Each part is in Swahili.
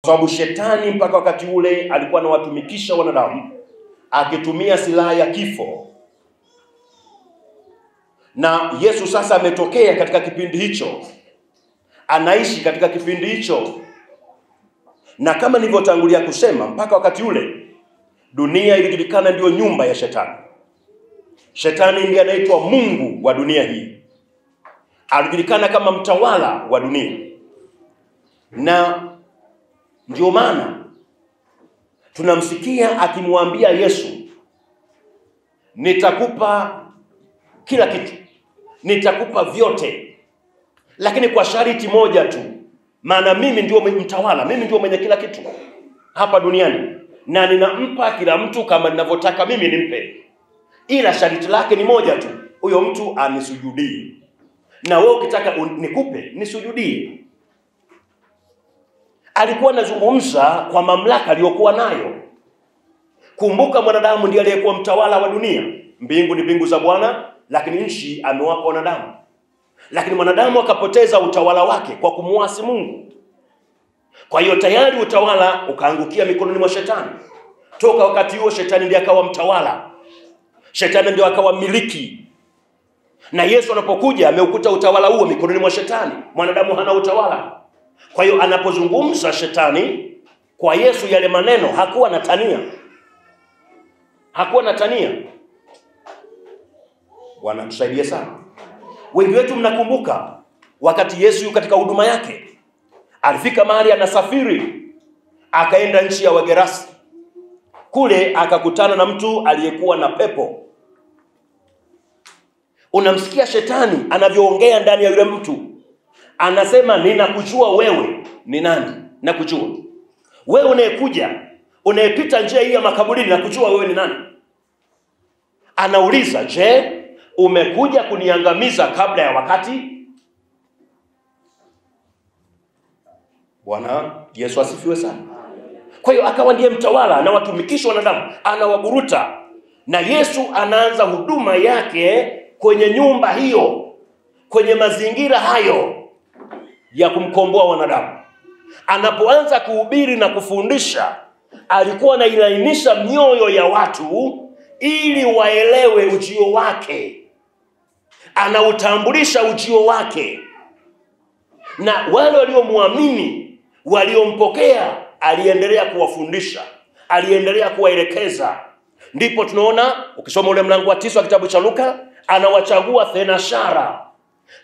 Sababu shetani mpaka wakati ule alikuwa anawatumikisha wanadamu akitumia silaha ya kifo. Na Yesu sasa ametokea katika kipindi hicho. Anaishi katika kipindi hicho. Na kama nilivyotangulia kusema, mpaka wakati ule dunia ilijulikana ndio nyumba ya shetani. Shetani ndiye anaitwa mungu wa dunia hii. Alijulikana kama mtawala wa dunia. Na ndio maana tunamsikia akimwambia Yesu, nitakupa kila kitu, nitakupa vyote, lakini kwa sharti moja tu, maana mimi ndio mtawala, mimi ndio mwenye kila kitu hapa duniani, na ninampa kila mtu kama ninavyotaka mimi nimpe, ila sharti lake ni moja tu, huyo mtu anisujudie, na wewe ukitaka nikupe nisujudie. Alikuwa anazungumza kwa mamlaka aliyokuwa nayo. Kumbuka mwanadamu ndiye aliyekuwa mtawala wa dunia. Mbingu ni mbingu za Bwana, lakini nchi amewapa wanadamu. Lakini mwanadamu akapoteza utawala wake kwa kumuasi Mungu. Kwa hiyo tayari utawala ukaangukia mikononi mwa shetani. Toka wakati huo shetani ndiye akawa mtawala. Shetani ndiye akawa miliki. Na Yesu anapokuja ameukuta utawala huo mikononi mwa shetani. Mwanadamu hana utawala. Kwa hiyo anapozungumza shetani kwa Yesu yale maneno hakuwa anatania. Hakuwa anatania. Bwana tusaidie sana. Wengi wetu mnakumbuka wakati Yesu yuko katika huduma yake, alifika mahali anasafiri, akaenda nchi ya Wagerasi. Kule akakutana na mtu aliyekuwa na pepo. Unamsikia shetani anavyoongea ndani ya yule mtu. Anasema, ninakujua wewe ni nani? Nakujua. Wewe unayekuja, unayepita njia hii ya makaburini, nakujua wewe ni nani? Anauliza, je, umekuja kuniangamiza kabla ya wakati? Bwana Yesu asifiwe sana. Kwa hiyo akawa ndiye mtawala na watumikisha wanadamu, anawaburuta. Na Yesu anaanza huduma yake kwenye nyumba hiyo, kwenye mazingira hayo ya kumkomboa wanadamu. Anapoanza kuhubiri na kufundisha, alikuwa anailainisha mioyo ya watu ili waelewe ujio wake. Anautambulisha ujio wake. Na wale waliomwamini, waliompokea, aliendelea kuwafundisha, aliendelea kuwaelekeza. Ndipo tunaona ukisoma ule mlango wa 9 wa kitabu cha Luka, anawachagua thenashara.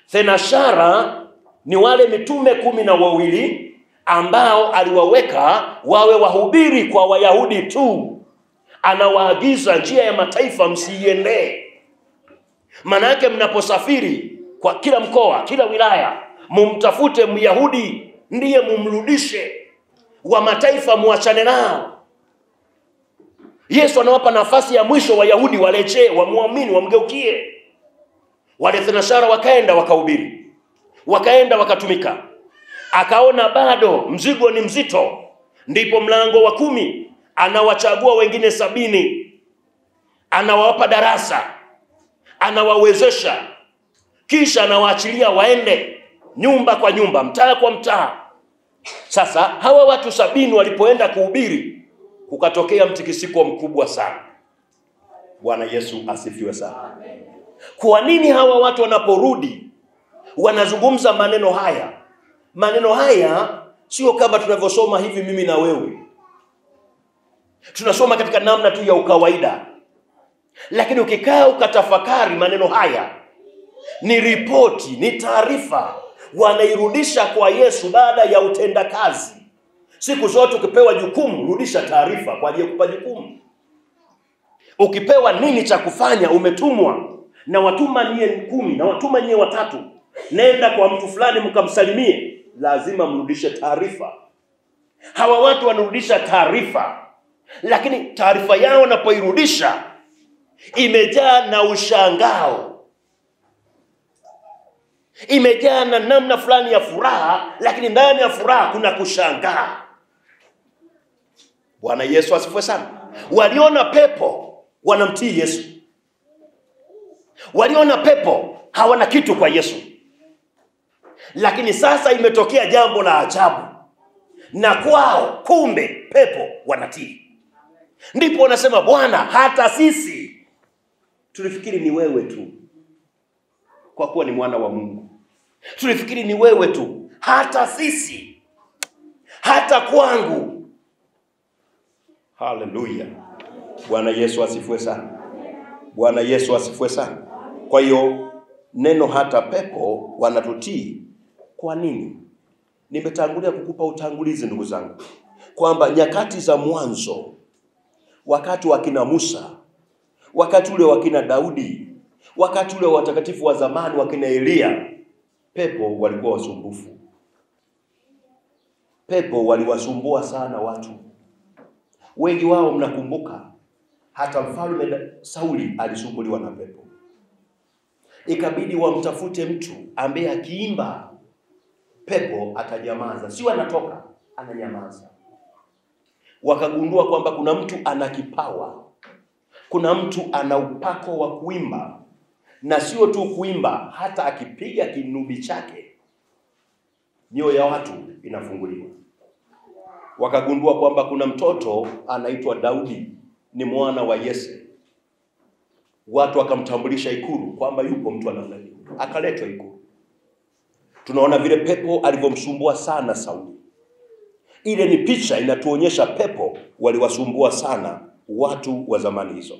Thenashara ni wale mitume 12 ambao aliwaweka wawe wahubiri kwa Wayahudi tu. Anawaagiza njia ya mataifa msiiendee. Maana yake mnaposafiri kwa kila mkoa, kila wilaya, mumtafute Myahudi ndiye mumrudishe. Wa mataifa muachane nao. Yesu anawapa nafasi ya mwisho Wayahudi warejee, wamuamini, wamgeukie. Wale thenashara wakaenda wakahubiri. Wakaenda wakatumika. Akaona bado mzigo ni mzito. Ndipo mlango wa 10 anawachagua wengine 70. Anawapa darasa. Anawawezesha. Kisha anawaachilia waende nyumba kwa nyumba, mtaa kwa mtaa. Sasa hawa watu 70 walipoenda kuhubiri, kukatokea mtikisiko mkubwa sana. Bwana Yesu asifiwe sana. Kwa nini hawa watu wanaporudi wanazungumza maneno haya? Maneno haya sio kama tunavyosoma hivi mimi na wewe. Tunasoma katika namna tu ya ukawaida. Lakini ukikaa ukatafakari maneno haya, ni ripoti, ni taarifa wanairudisha kwa Yesu baada ya utendakazi. Siku zote ukipewa jukumu, rudisha taarifa kwa ajili ya kupa jukumu. Ukipewa nini cha kufanya, umetumwa na watuma nyie 10 na watuma nyie 3, nenda kwa mtu fulani mkamsalimie, lazima mrudishe taarifa. Hawa watu wanarudisha taarifa, lakini taarifa yao wanapoirudisha imejaa na ushangao. Imejaa na namna fulani ya furaha, lakini ndani ya furaha kuna kushangaa. Bwana Yesu asifiwe sana. Waliona pepo, wanamtii Yesu. Waliona pepo, hawana kitu kwa Yesu. Lakini sasa imetokea jambo la ajabu. na kwao kumbe pepo wanatii. Ndipo wanasema, Bwana, hata sisi tulifikiri ni wewe tu, kwa kuwa ni mwana wa Mungu. Tulifikiri ni wewe tu, hata sisi, hata kwangu. Haleluya. Bwana Yesu asifiwe sana. Bwana Yesu asifiwe sana. Kwa hiyo neno hata pepo wanatutii. Kwa nini? Nimetangulia kukupa utangulizi ndugu zangu, kwamba nyakati za mwanzo, wakati wa kina Musa, wakati ule wa kina Daudi, wakati ule watakatifu wa zamani wa kina Elia, pepo walikuwa wasumbufu. Pepo waliwasumbua sana watu. Wengi wao mnakumbuka, hata mfalme Sauli alisumbuliwa na pepo. Ikabidi wamtafute mtu ambaye akiimba pepo atanyamaza, sio anatoka, ananyamaza. Wakagundua kwamba kuna mtu ana kipawa, kuna mtu ana upako wa kuimba, na sio tu kuimba, hata akipiga kinubi chake mioyo ya watu inafunguliwa. Wakagundua kwamba kuna mtoto anaitwa Daudi, ni mwana wa Yese. Watu wakamtambulisha ikulu kwamba yupo mtu anamna hiyo, akaletwa ikulu. Tunaona vile pepo alivyomsumbua sana Sauli. Ile ni picha inatuonyesha pepo waliwasumbua sana watu wa zamani hizo.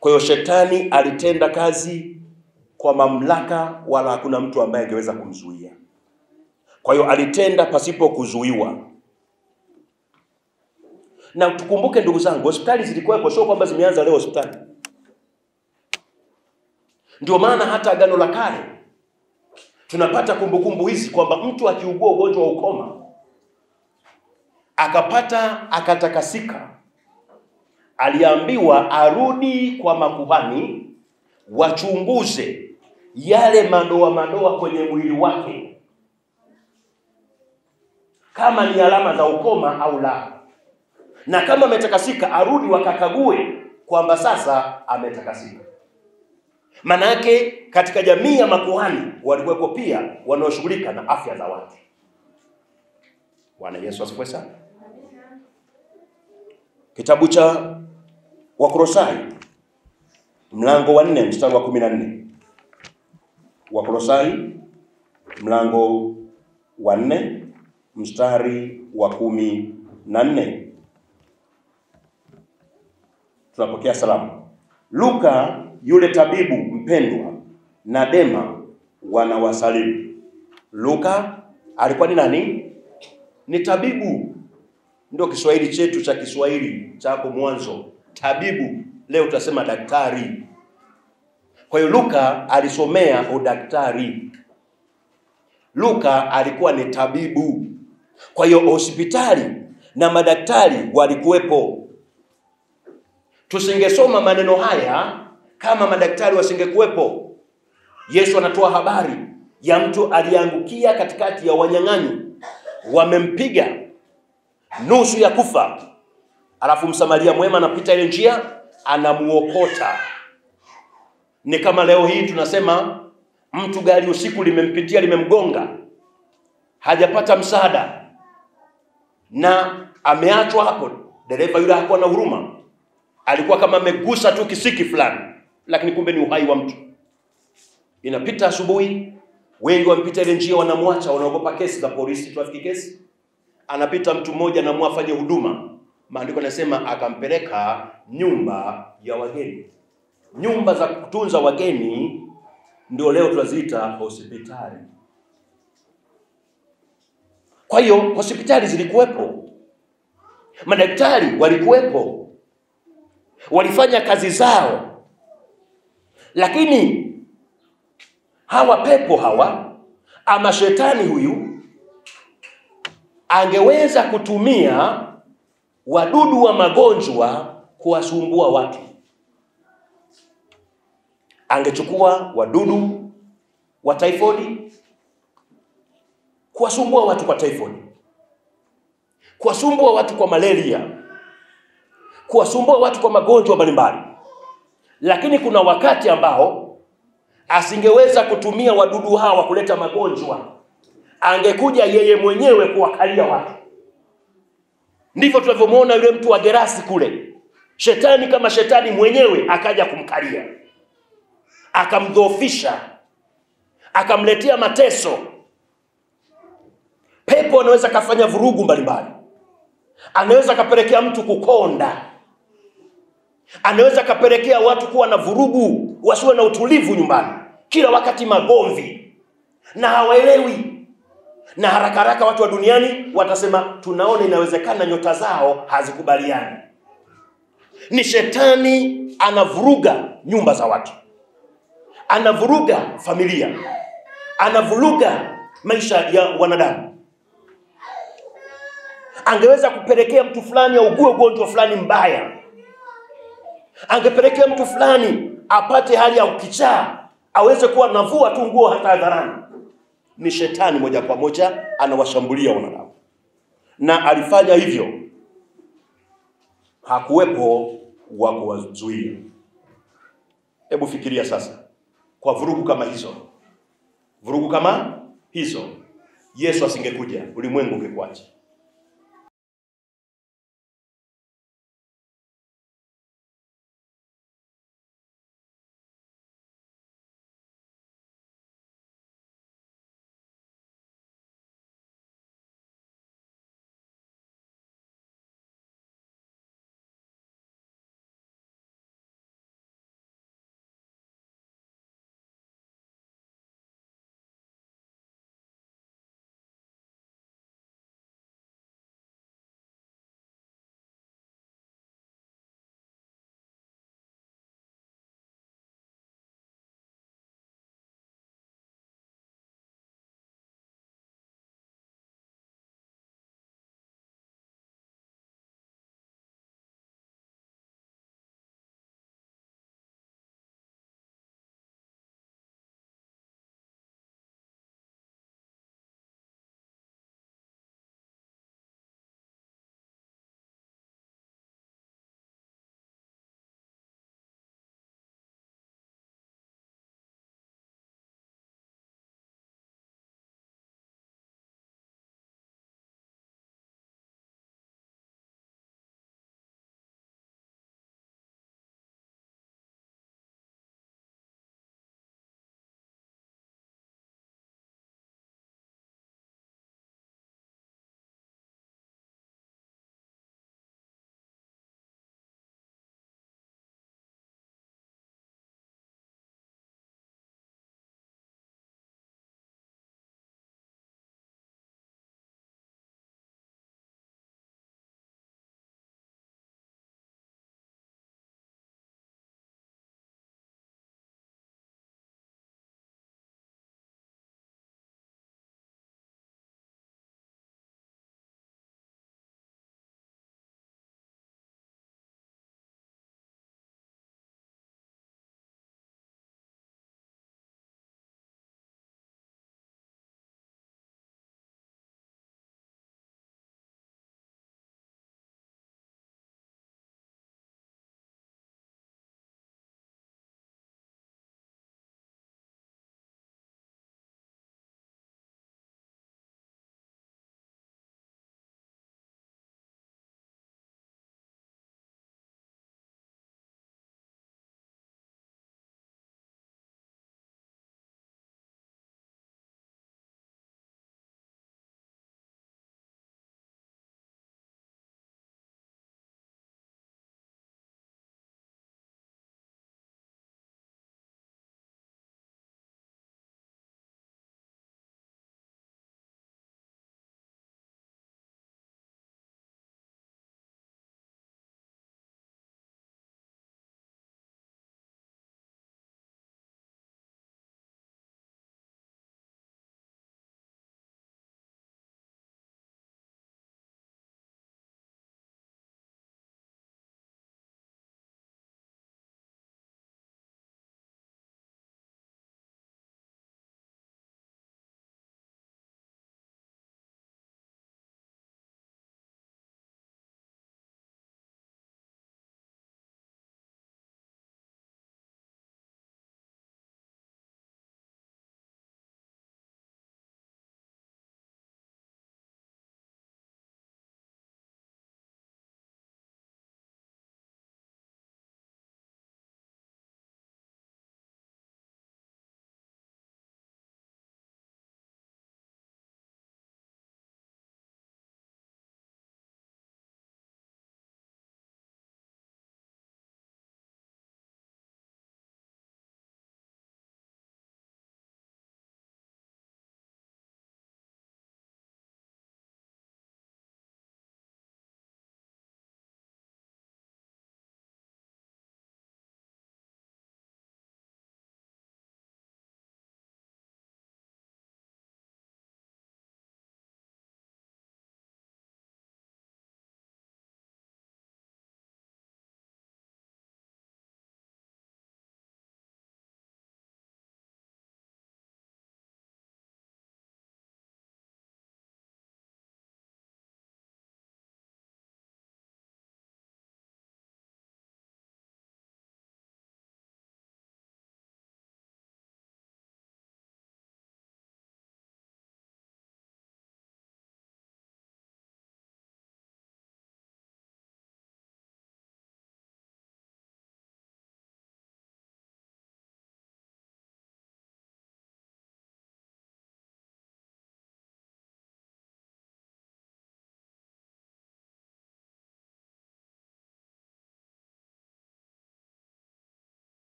Kwa hiyo shetani alitenda kazi kwa mamlaka, wala hakuna mtu ambaye angeweza kumzuia. Kwa hiyo alitenda pasipo kuzuiwa. Na tukumbuke ndugu zangu, hospitali zilikuwepo, sio kwamba zimeanza leo hospitali. Ndio maana hata Agano la Kale tunapata kumbukumbu hizi kwamba mtu akiugua ugonjwa wa ukoma akatakasika, aliambiwa arudi kwa makuhani wachunguze yale madoa kwenye mwili wake, kama ni alama za ukoma au la. Na kama ametakasika, arudi wakakague kwamba sasa ametakasika. Manake katika jamii ya makuhani walikuwa pia wanaoshughulika na afya za watu. Bwana Yesu asifiwe sana. Kitabu cha Wakolosai mlango wa 4 mstari wa 14. Wakolosai mlango wa 4 mstari wa 14. Tunapokea salamu. Luka yule tabibu mpendwa na Dema wanawasalimu. Luka alikuwa ni nani? Ni tabibu. Ndio Kiswahili chetu cha Kiswahili cha hapo mwanzo. Tabibu, leo tutasema daktari. Kwa hiyo Luka alisomea udaktari. Luka alikuwa ni tabibu. Kwa hiyo hospitali na madaktari walikuwepo. Tusingesoma maneno haya kama madaktari wasingekuwepo. Yesu anatoa habari ya mtu aliangukia katikati ya wanyang'anyi, wamempiga nusu ya kufa. Alafu Msamaria mwema anapita ile njia, anamuokota. Ni kama leo hii tunasema mtu gari usiku limempitia, limemgonga, hajapata msaada na ameachwa hapo. Dereva yule hakuwa na huruma, alikuwa kama amegusa tu kisiki fulani, lakini kumbe ni uhai wa mtu. Inapita asubuhi, wengi wamepita ile njia, wanamwacha, wanaogopa kesi za polisi, trafiki kesi. Anapita mtu mmoja na muafanye huduma. Maandiko yanasema akampeleka nyumba ya wageni. Nyumba za kutunza wageni ndio leo tunaziita hospitali. Kwa hiyo hospitali zilikuwepo, madaktari walikuwepo, walifanya kazi zao. Lakini hawa pepo hawa ama shetani huyu angeweza kutumia wadudu wa magonjwa kuwasumbua watu. Angechukua wadudu wa typhoid kuwasumbua watu kwa typhoid, kuwasumbua watu kwa malaria, kuwasumbua watu kwa magonjwa mbalimbali. Lakini kuna wakati ambao asingeweza kutumia wadudu hawa kuleta magonjwa, angekuja yeye mwenyewe kuwakalia watu. Ndivyo tunavyomwona yule mtu wa Gerasi kule. Shetani kama shetani mwenyewe akaja kumkalia, akamdhoofisha, akamletea mateso. Pepo anaweza kafanya vurugu mbalimbali. Anaweza kapelekea mtu kukonda. Anaweza kapelekea watu kuwa na vurugu, wasiwe na utulivu nyumbani. Kila wakati magomvi na hawaelewi. Na haraka haraka watu wa duniani watasema tunaona inawezekana nyota zao hazikubaliani. Ni shetani anavuruga nyumba za watu. Anavuruga familia. Anavuruga maisha ya wanadamu. Angeweza kupelekea mtu fulani augue ugonjwa fulani mbaya. Angepelekea mtu fulani apate hali ya ukichaa, aweze kuwa navua tu nguo hata hadharani. Ni shetani moja kwa moja anawashambulia wanadamu. Na alifanya hivyo, hakuwepo wa kuwazuia. Hebu fikiria sasa, kwa vurugu kama hizo. Vurugu kama hizo, Yesu asingekuja, ulimwengu ungekuacha.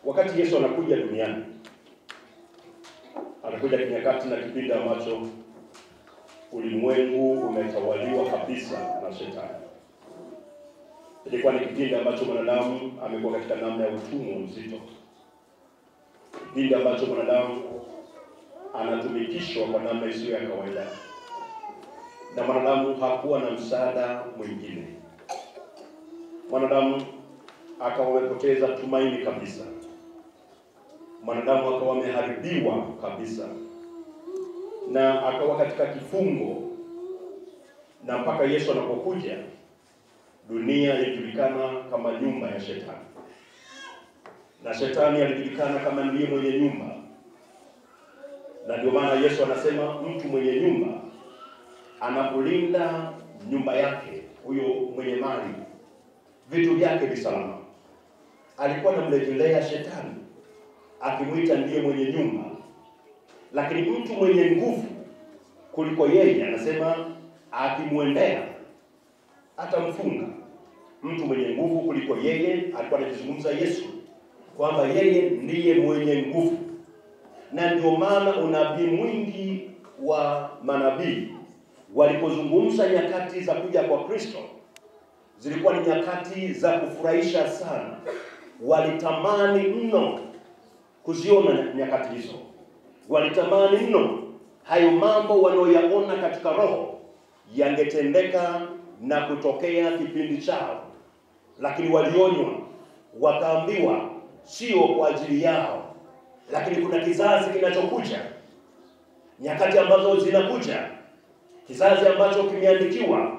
Wakati Yesu anakuja duniani, anakuja kinyakati na kipindi ambacho ulimwengu umetawaliwa kabisa na shetani. Ilikuwa ni kipindi ambacho mwanadamu amekuwa katika namna ya utumwa mzito. Kipindi ambacho mwanadamu anatumikishwa kwa namna isiyo ya kawaida. Na mwanadamu hakuwa na msaada mwingine. Mwanadamu akawa amepoteza tumaini kabisa. Mwanadamu akawa ameharibiwa kabisa. Na akawa katika kifungo. Na mpaka Yesu anapokuja, dunia ilijulikana kama nyumba ya shetani. Na shetani alijulikana kama ndiye mwenye nyumba. Na ndio maana Yesu anasema mtu mwenye nyumba anapolinda nyumba yake, huyo mwenye mali, vitu vyake ni salama. Alikuwa anamlejelea shetani, akimwita ndiye mwenye nyumba. Lakini mtu mwenye nguvu kuliko yeye, anasema akimwendea atamfunga. Mtu mwenye nguvu kuliko yeye, alikuwa anazungumza Yesu kwamba yeye ndiye mwenye nguvu. Na ndio maana unabii mwingi wa manabii walipozungumza nyakati za kuja kwa Kristo, zilikuwa ni nyakati za kufurahisha sana. Walitamani mno kuziona nyakati hizo. Walitamani mno hayo mambo wanayoyaona katika roho yangetendeka na kutokea kipindi chao. Lakini walionywa, wakaambiwa sio kwa ajili yao, lakini kuna kizazi kinachokuja, nyakati ambazo zinakuja, kizazi ambacho kimeandikiwa.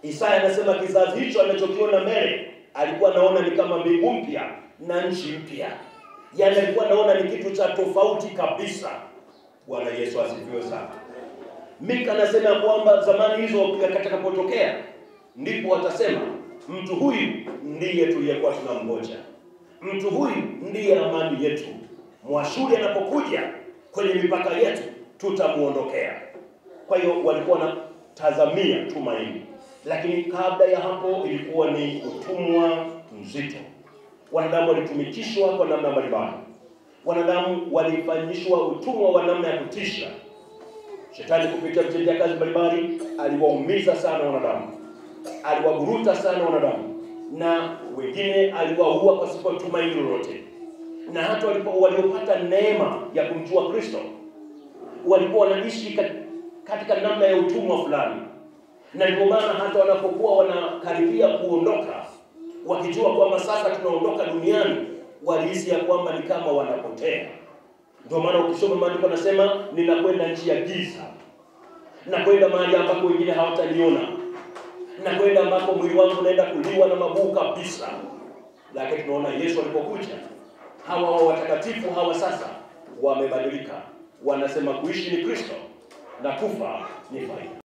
Isaya anasema kizazi hicho anachokiona mbele, alikuwa anaona ni kama mbingu mpya na nchi mpya. Yaani alikuwa anaona ni kitu cha tofauti kabisa. Bwana Yesu asifiwe sana. Mika anasema kwamba zamani hizo zitakapotokea, ndipo watasema mtu huyu ndiye tuliyekuwa tunamngoja. Mtu huyu ndiye amani yetu. Mwashuri anapokuja kwenye mipaka yetu, tutamuondokea. Kwa hiyo walikuwa wanatazamia tumaini. Lakini kabla ya hapo ilikuwa ni utumwa mzito. Wanadamu walitumikishwa kwa namna mbalimbali. Wanadamu walifanyishwa utumwa wa namna ya kutisha. Shetani kupitia vitendea kazi mbalimbali aliwaumiza sana wanadamu. Aliwaburuta sana wanadamu. Na wengine aliwaua pasipo tumaini lolote. Na hata waliopata neema ya kumjua Kristo, walikuwa wanaishi katika namna ya utumwa fulani. Na ndio maana hata wanapokuwa wanakaribia kuondoka, wakijua kwamba sasa tunaondoka duniani, walihisi ya kwamba ni kama wanapotea. Ndio maana ukisoma maandiko yanasema ninakwenda nchi ya giza. Nakwenda mahali ambako wengine hawataniona. Nakwenda ambako mwili wangu unaenda kuliwa na mabuu kabisa. Lakini tunaona Yesu alipokuja, hawa watakatifu hawa sasa wamebadilika. Wanasema kuishi ni Kristo na kufa ni faida.